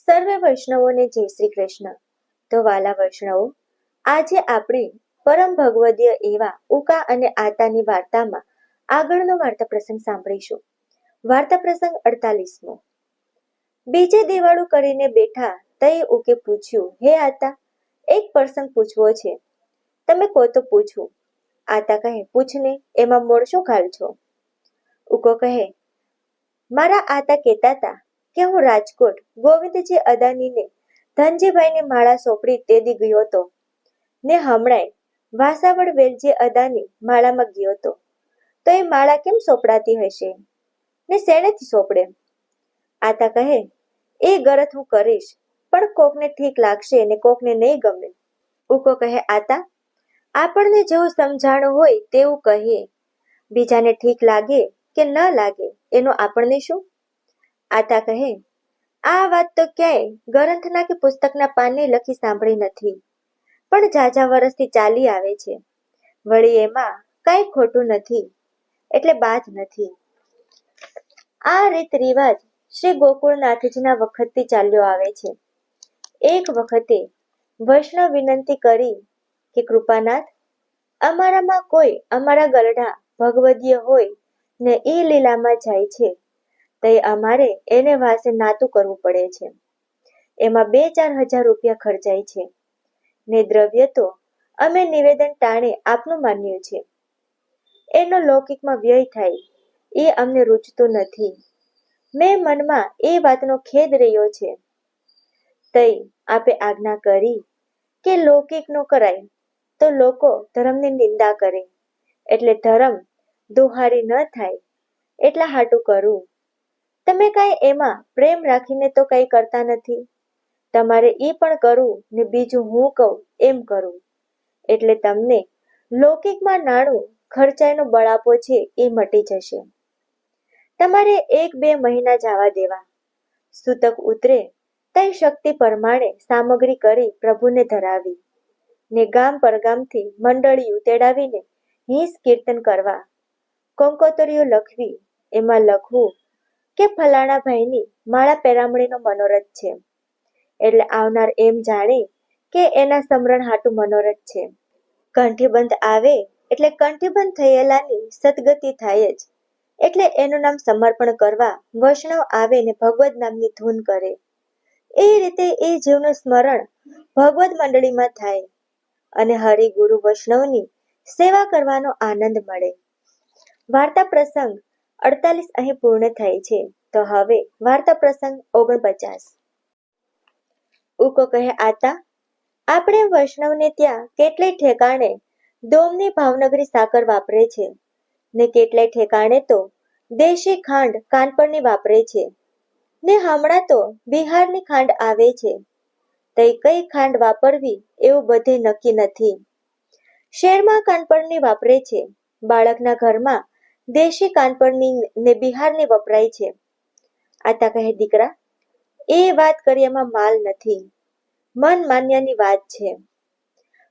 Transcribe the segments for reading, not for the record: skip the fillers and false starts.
સર્વે વૈષ્ણવોને જય શ્રી કૃષ્ણ. તો વાલા વૈષ્ણવો, આજે આપણે પરમ ભગવદીય એવા ઉકા અને આતાની વાર્તામાં આગળનો વાર્તા પ્રસંગ સાંભળીશું. વાર્તા પ્રસંગ 48મો. બીજે દિવાળું કરીને બેઠા તઈ ઉકે પૂછ્યું, હે આતા, એક પ્રસંગ પૂછવો છે. તમે કહો તો પૂછું. આતા કહે, પૂછને, એમાં મોડ શું ખાલ છો? ઉકો કહે, મારા આતા કહેતા હતા કે હું રાજકોટ ગોવિંદજી અદાનીને ધનજીભાઈની માળા સોંપડી તે દી ગયો હતો ને હમણાંય વાસાવડ વેલજી અદાની માળામાં ગયો હતો. તો એ માળા કેમ સોંપડાતી હશે ને શેનેથી સોંપડે? આતા કહે, એ ગરત હું કરીશ, પણ કોકને ઠીક લાગશે ને કોકને નહીં ગમે. ઉકો કહે, આતા, આપણને જેવું સમજાણું હોય તેવું કહીએ, બીજાને ઠીક લાગે કે ન લાગે એનું આપણને શું? આતા કહે, આ વાત તો ક્યાંય ગ્રંથના કે પુસ્તકના પાને લખી સાંભળી નથી, પણ ઝાઝા વર્ષથી ચાલી આવે છે. વળી એમાં કાંઈ ખોટું નથી, એટલે બાજ નથી. આ રીત રિવાજ શ્રી ગોકુળનાથજીના વખતથી ચાલ્યો આવે છે. એક વખતે વૈષ્ણવ વિનંતી કરી કે કૃપાનાથ, અમારામાં કોઈ અમારા ગરડા ભગવદીય હોય ને એ લીલામાં જાય છે, તો અમારે એને વાસે નાતું કરવું પડે છે. એમાં 2-4 હજાર રૂપિયા ખર્ચાય છે ને દ્રવ્ય તો અમે નિવેદન ટાણે આપનું માન્યું છે. એનો લૌકિકમાં વ્યય થાય એ અમને રૂચતું નથી. મેં મનમાં એ વાતનો ખેદ રહ્યો છે. તઈ આપે આજ્ઞા કરી કે લૌકિક નો કરાય તો લોકો ધર્મની નિંદા કરે, એટલે ધર્મ દુહારી ન થાય એટલા હાટું કરું. તમે કાંઈ એમાં પ્રેમ રાખીને તો કંઈ કરતા નથી. તમારે ઈ પણ કરવું ને બીજું હું કહું એમ કરું, એટલે તમને લૌકિકમાં નાણું ખર્ચાયનો બળાપો છે એ મટી જશે. તમારે 1-2 મહિના જવા દેવા. સૂતક ઉતરે તઈ શક્તિ પ્રમાણે સામગ્રી કરી પ્રભુને ધરાવી ને ગામ પરગામથી મંડળીયું તેડાવીને હિંસ કીર્તન કરવા, કંકોતરીઓ લખવી, એમાં લખવું કે ફલાણા ભાઈની માળા પેરામણીનો મનોરથ છે, એટલે આવનાર એમ જાણે કે એના સમરણ હાટું મનોરથ છે. કંઠીબંધ આવે એટલે કંઠીબંધ થયેલાની સદગતિ થાય જ, એટલે એનું નામ સમર્પણ કરવા વૈષ્ણવ આવે ને ભગવદ નામની ધૂન કરે. એ રીતે એ જીવનું સ્મરણ ભગવદ મંડળીમાં થાય અને હરિગુરુ વૈષ્ણવની સેવા કરવાનો આનંદ મળે. વાર્તા પ્રસંગ 48 અહીં પૂર્ણ થાય છે. તો હવે વાર્તા પ્રસંગ 49. ઉકો કહે, આતા, આપણે વૈષ્ણવને ત્યાં કેટલાય ઠેકાણે દોમની ભાવનગરી સાકર વાપરે છે ને કેટલાય ઠેકાણે તો દેશી ખાંડ કાનપણની વાપરે છે ને હમણાં તો બિહારની ખાંડ આવે છે. તઈ કઈ ખાંડ વાપરવી એવું બધે નક્કી નથી. શહેરમાં કાનપણની વાપરે છે, બાળકના ઘરમાં દેશી કાનપણની ને બિહારની વપરાય છે. આતા કહે, દીકરા, એ વાત કર્યામાં માલ નથી, મન માન્યાની વાત છે.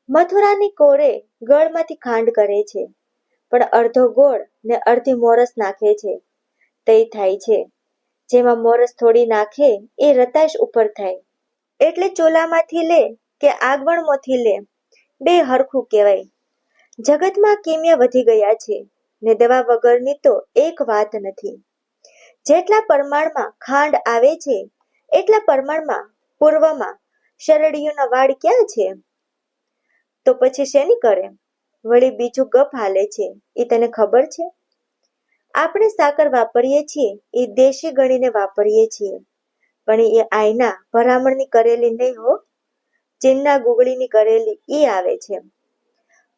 મથુરાની કોરે ગળમાંથી ખાંડ કરે છે, પણ અડધો ગોળ ને અડધી મોરસ નાખે છે. તઈ થાય છે. જેમાં મોરસ થોડી નાખે એ રતાશ ઉપર થાય, એટલે ચોલામાંથી લે કે આગવણમાંથી લે, બે હરખું કહેવાય. જગતમાં કિમિયા વધી ગયા છે ને દવા વગરની તો એક વાત નથી. જેટલા પ્રમાણમાં ખાંડ આવે છે એટલા પ્રમાણમાં પૂર્વમાં શરડીઓના વાડ ક્યાં છે? તો પછી શેની કરે? વળી બીજું ગપ હાલે છે એ તને ખબર છે? આપણે સાકર વાપરીએ છીએ એ દેશી ગણીને વાપરીએ છીએ, પણ એ આયના ભરામણની કરેલી નહીં હો, ચીનના ગુગળીની કરેલી એ આવે છે.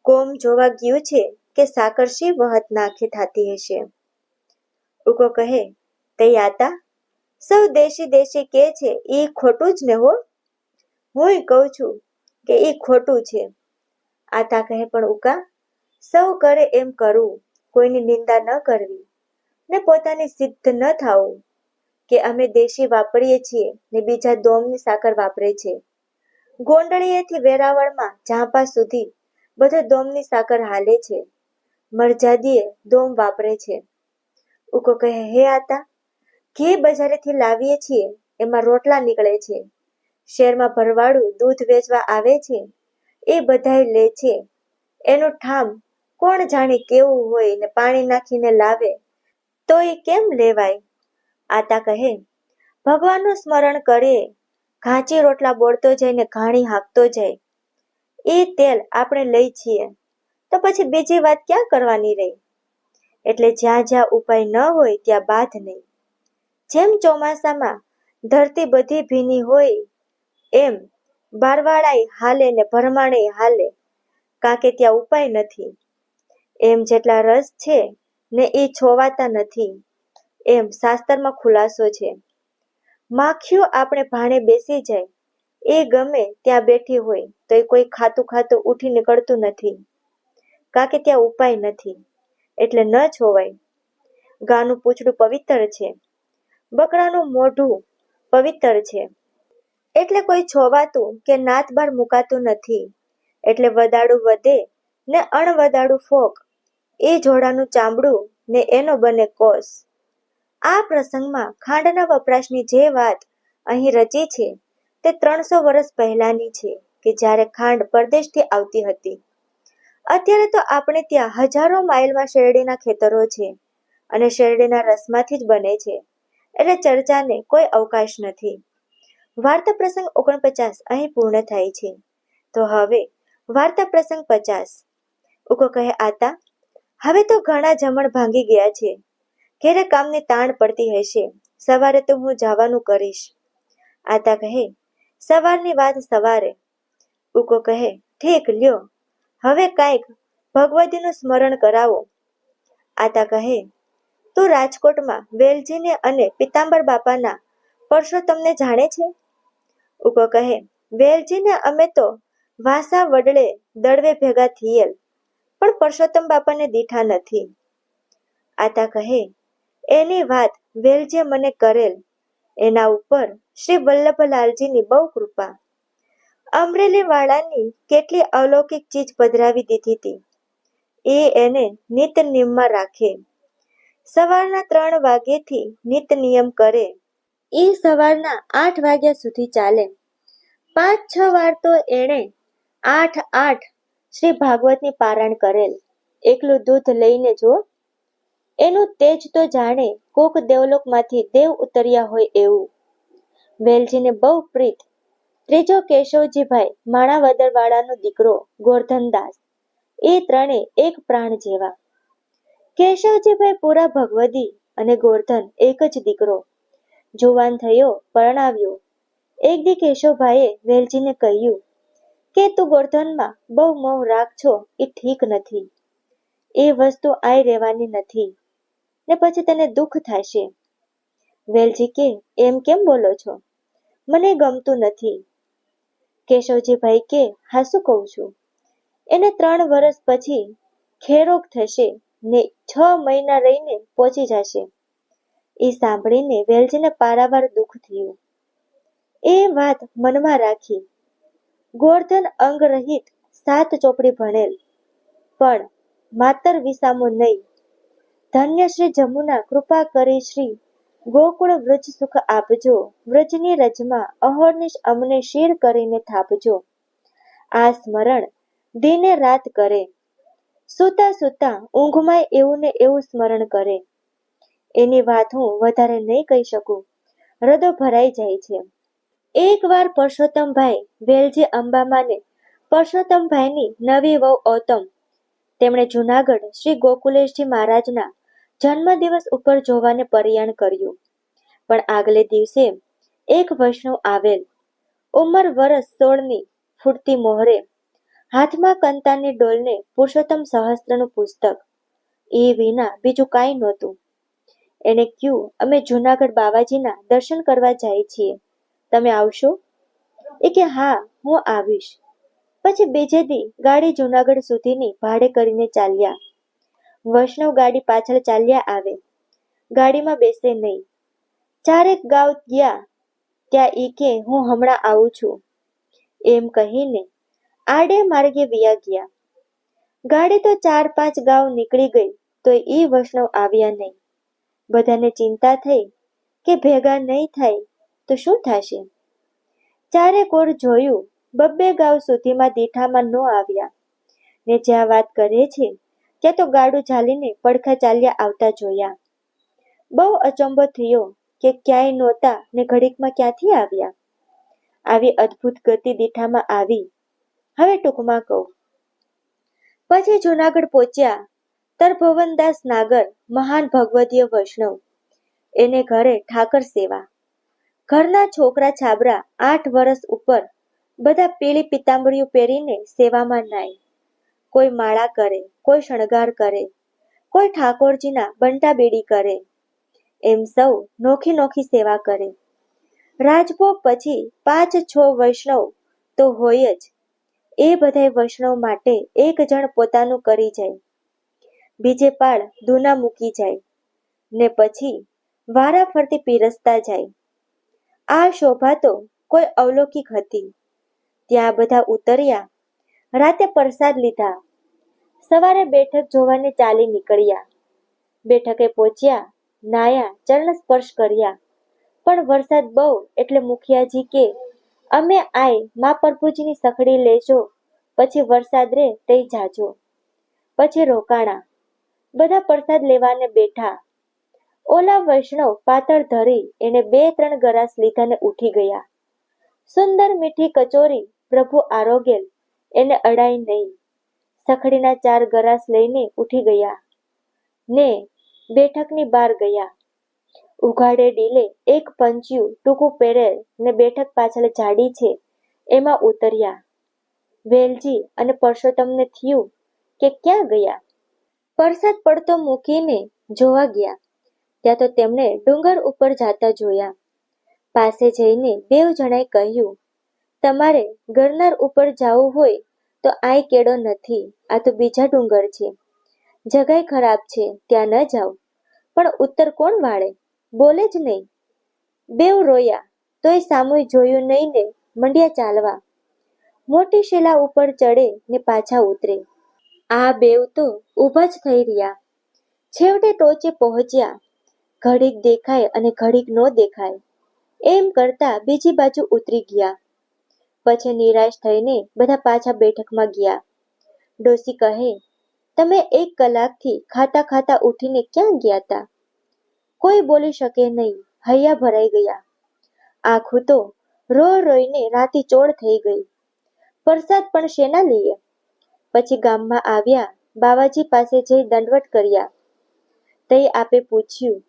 કોમ જોવા ગયું છે કે સાકર શી વહત નાખે થાતી હશે. ઉકો કહે, તઈ આતા, સૌ દેશી દેશી કે છે એ ખોટું જ ને હો. હુંય કહું છું કે એ ખોટું છે. આતા કહે, પણ ઉકા, સૌ કરે એમ કરવું, કોઈની નિંદા ન કરવી ને પોતાની સિદ્ધ ન થાવું કે અમે દેશી વાપરીએ છીએ ને બીજા દોમની સાકર વાપરે છે. ગોંડળીએથી વેરાવળમાં ઝાંપા સુધી બધો દોમની સાકર હાલે છે. મરજાદીએ દોમ વાપરે છે. ઉકો કહે, હે આતા, ઘી બજારેથી લાવીએ છીએ એમાં રોટલા નીકળે છે. શહેરમાં ભરવાડું દૂધ વેચવા આવે છે, એ બધાય લે છે. એનું ઠામ કોણ જાણે કેવું હોય ને પાણી નાખીને લાવે તો એ કેમ લેવાય? આતા કહે, ભગવાનનું સ્મરણ કરે, ઘાંચી રોટલા બોળતો જાય ને ઘાણી હાંકતો જાય. એ તેલ આપણે લઈ છીએ તો પછી બીજી વાત ક્યાં કરવાની રહી? એટલે જ્યાં જ્યાં ઉપાય ન હોય ત્યાં બાધ નહીં. જેમ ચોમાસામાં ધરતી બધી ભીની હોય એમ બારવાળાય હાલે ને ભરમાણે હાલે, કાકે ત્યાં ઉપાય નથી. એમ જેટલા રસ છે ને એ છોવાતા નથી, એમ શાસ્ત્રમાં ખુલાસો છે. માખીઓ આપણે ભાણે બેસી જાય, એ ગમે ત્યાં બેઠી હોય તો એ કોઈ ખાતું ખાતું ઉઠી નીકળતું નથી, કાકે ત્યાં ઉપાય નથી, એટલે ન છોવાય. ગાનું પૂંછડું પવિત્ર છે, બકરાનું મોઢું પવિત્ર છે, એટલે કોઈ છોવાતું કે નાત બાર મુકાતું નથી. એટલે વદાડું વધે ને અણવદાડું ફોક, એ જોડાનું ચામડું ને એનો બને કોસ. આ પ્રસંગમાં ખાંડના વપરાશની જે વાત અહીં રચી છે તે 300 વર્ષ પહેલાની છે, કે જ્યારે ખાંડ પરદેશથી આવતી હતી. અત્યારે તો આપણે ત્યાં હજારો માઇલમાં શેરડીના ખેતરો છે અને શેરડીના રસમાંથી જ બને છે, એટલે ચર્ચાને કોઈ અવકાશ નથી. વાર્તા પ્રસંગ 49 અહીં પૂર્ણ થાય છે. તો હવે વાર્તા પ્રસંગ 50. ઉકો કહે, આતા હવે તો ઘણા જમણ ભાંગી ગયા છે, ઘેરે કામની તાણ પડતી હશે, સવારે તો હું જવાનું કરીશ. આતા કહે, સવારની વાત સવારે. ઉકો કહે, ઠીક લ્યો, હવે કાંઈક ભગવતીનું સ્મરણ કરાવો. આતા કહે, તું રાજકોટમાં વેલજીને અને પિતાંબર બાપાના પરસોત્તમને જાણે છે? ઉકો કહે, વેલજીને અમે તો વાસા વડળે દળવે ભેગા થયેલ, પણ પરસોત્તમ બાપાને દીઠા નથી. આતા કહે, એની વાત વેલજીએ મને કરેલ, એના ઉપર શ્રી વલ્લભલાલજીની બહુ કૃપા. અમરેલી વાળાની કેટલી અલૌકિક ચીજ પધરાવી દીધી હતી, એ એને નિત નિયમમાં રાખે. સવારના 3 વાગ્યેથી નિત નિયમ કરે, એ સવારના 8 વાગ્યા સુધી ચાલે. 5-6 વાર તો એણે 8 શ્રી ભાગવતની પારાયણ કરેલ, એકલું દૂધ લઈને જો. એનું તેજ તો જાણે કોક દેવલોકમાંથી દેવ ઉતર્યા હોય એવું. વેલજીને બહુ પ્રીત. ત્રીજો કેશવજીભાઈ માણાવદરવાળાનો દીકરો ગોરધનદાસ, એ ત્રણે એક પ્રાણ જેવા. કેશવજીભાઈ પૂરા ભગવદી અને ગોરધન એક જ દીકરો. જુવાન થયો, પરણાવ્યો. એક દી કેશવભાઈએ વેલજીને કહ્યું કે તું ગોરધનમાં બહુ મોહ રાખજો, એ ઠીક નથી. એ વસ્તુ આય રહેવાની નથી ને પછી તને દુઃખ થશે. વેલજી કે, એમ કેમ બોલો છો? મને ગમતું નથી. કેશવજીભાઈ કે, હાસું કહું છું. એને 3 વર્ષ પછી ખેરોગ થશે ને 6 મહિના રહીને પહોંચી જશે. એ સાંભળીને વેલજીને પારાવાર દુઃખ થયું. એ વાત મનમાં રાખી. ગોરધન અંગરહિત 7 ચોપડી ભણેલ, પણ માતર વિસામો નહીં. ધન્ય શ્રી જમુના કૃપા કરી શ્રી ગોકુળ વ્રજ સુખ આપજો, વ્રજની રજમાં અહોર્નિશ અમને શીર કરીને થાપજો. આ સ્મરણ દિને રાત કરે, સૂતા સૂતા ઊંઘમાં એવું ને એવું સ્મરણ કરે. એની વાત હું વધારે નહીં કહી શકું, હૃદય ભરાઈ જાય છે. એકવાર પરસોત્તમભાઈ વેલજી અંબામાને પરસોત્તમભાઈની નવી વહુ ઓતમ, તેમણે જૂનાગઢ શ્રી ગોકુલેશજી મહારાજના જન્મદિવસ ઉપર જોવાને પરિયાણ કર્યું. પણ આગલે દિવસે એક વૈષ્ણવ આવેલ, ઉંમર વર્ષ 16ની, ફૂટતી મોહરે, હાથમાં કંતાની ડોલને પુરુષોત્તમ સહસ્ત્રનું પુસ્તક, એ વિના બીજું કાંઈ નહોતું. એણે કહ્યું, અમે જૂનાગઢ બાવાજીના દર્શન કરવા જાય છીએ, તમે આવશો? એ કે, હા, હું આવીશ. પછી બીજે દી ગાડી જૂનાગઢ સુધીની ભાડે કરીને ચાલ્યા. વૈષ્ણવ ગાડી પાછળ ચાલ્યા આવે, ગાડીમાં બેસે નહીં. 4 ગાંવ ગયા ત્યાં ઈ કે, હું હમણાં આવું છું, એમ કહીને આડે માર્ગે વિયા ગયા. ગાડી તો 4-5 ગાંવ નીકળી ગઈ તો ઈ વૈષ્ણવ આવ્યા નહીં. બધાને ચિંતા થઈ કે ભેગા નહીં થાય તો શું થશે? ચારે કોર જોયું, બબ્બે ગાંવ સુધીમાં દીઠામાં ન આવ્યા ને જ્યાં વાત કરે છે ત્યાં તો ગાડું ઝાલીને પડખા ચાલ્યા આવતા જોયા. બહુ અચંબો થયો કે ક્યાંય નહોતા ને ઘડીકમાં ક્યાંથી આવ્યા. આવી અદ્ભુત ગતિ દીઠામાં આવી. હવે ટૂંકમાં કહું. પછી જુનાગઢ પહોંચ્યા. તરભવનદાસ નાગર, મહાન ભગવદીય વૈષ્ણવ, એને ઘરે ઠાકર સેવા. ઘરના છોકરા છાબરા 8 વર્ષ ઉપર બધા પીળી પિતાંબરીઓ પહેરીને સેવામાં નાય. કોઈ માળા કરે, કોઈ શણગાર કરે, કોઈ ઠાકોરજીના બંટા બેડી કરે. એમ સૌ નોખી નોખી સેવા કરે. રાજભોગ પછી 5-6 વૈષ્ણવ તો હોય જ. એ બધાય વૈષ્ણવ માટે એક જણ પોતાનું કરી જાય, બીજે પાળ દૂના મૂકી જાય ને પછી વારા ફરતી પીરસતા જાય. આ શોભા તો કોઈ અવલૌકિક હતી. ત્યાં બધા ઉતર્યા, રાતે પ્રસાદ લીધા, સવારે બેઠક જોવાને ચાલી નીકળ્યા. બેઠકે પહોંચ્યા, નાયા, ચરણ સ્પર્શ કર્યા. પણ વરસાદ બહુ એટલે મુખિયાજી કે અમે આય મા પ્રભુજીની સખડી લેજો, પછી વરસાદ રે તઈ જાજો. પછી રોકાણા. બધા પ્રસાદ લેવાને બેઠા. ઓલા વૈષ્ણવ પાતળ ધરી એને 2-3 ગરાસ લીધા ને ઉઠી ગયા. સુંદર મીઠી કચોરી પ્રભુ આરોગેલ એને અડાઈ નહીં. સખડીના 4 ગરાસ લઈને ઉઠી ગયા ને બેઠકની બહાર ગયા. ઉઘાડે ડીલે એક પંચ્યું ટૂંકું પહેરેલ ને બેઠક પાછળ જાડી છે એમાં ઉતર્યા. વેલજી અને પરસોત્તમને થયું કે ક્યાં ગયા. પ્રસાદ પડતો મૂકીને જોવા ગયા ત્યાં તો તેમણે ડુંગર ઉપર જાતા જોયા. પાસે જઈને બેવ જણાએ કહ્યું, તમારે ગરનાર ઉપર જવું હોય તો આય કેડો નથી, આ તો બીજા ડુંગર છે. જગાઈ ખરાબ છે, ત્યાં ન જાઓ. પણ ઉત્તર કોણ વાળે? બોલે જ નહીં. બેવ રોયા તોય સામુય જોયું નહીં ને મંડ્યા ચાલવા. મોટી શિલા ઉપર ચડે ને પાછા ઉતરે. આ બેવ તો ઊભા જ થઈ રહ્યા. છેવટે ટોચે પહોંચ્યા. ઘડીક દેખાય અને ઘડીક ન દેખાય એમ કરતા બીજી બાજુ ઉતરી ગયા. પછી નિરાશ થઈને બધા પાછા બેઠકમાં ગયા. ડોસી કહે, તમે 1 કલાકથી ખાતા ખાતા ઉઠીને ક્યાં ગયા તા? કોઈ બોલી શકે નહીં. હૈયા ભરાઈ ગયા. આખું તો રોઈને રાતી ચોળ થઈ ગઈ. પ્રસાદ પણ શેના લઈએ? પછી ગામમાં આવ્યા. બાવાજી પાસે જઈ દંડવટ કર્યા. તઈ આપે પૂછ્યું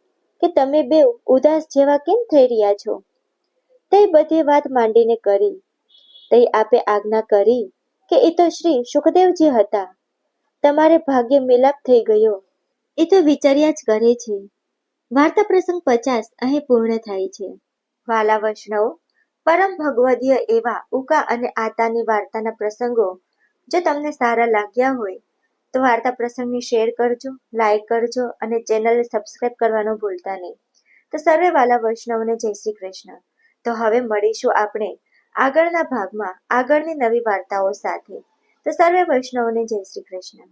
કે તમે બેવ ઉદાસ જેવા કેમ થઈ રહ્યા છો? તઈ બધી વાત માંડીને કરી. તઈ આપે આજ્ઞા કરી કે એ તો શ્રી સુખદેવજી હતા. તમારે ભાગ્ય મિલાપ થઈ ગયો. એ તો વિચાર્યા જ કરે છે. વાર્તા પ્રસંગ 50 અહીં પૂર્ણ થાય છે. વાલા વૈષ્ણવો, પરમ ભગવદીય એવા ઉકા અને આતાની વાર્તાના પ્રસંગો જો તમને સારા લાગ્યા હોય તો વાર્તા પ્રસંગને શેર કરજો, લાઈક કરજો અને ચેનલને સબસ્ક્રાઇબ કરવાનું ભૂલતા નહીં. તો સર્વે વાલા વૈષ્ણવને જય શ્રી કૃષ્ણ. તો હવે મળીશું આપણે આગળના ભાગમાં આગળની નવી વાર્તાઓ સાથે. તો સર્વે વૈષ્ણવને જય શ્રી કૃષ્ણ.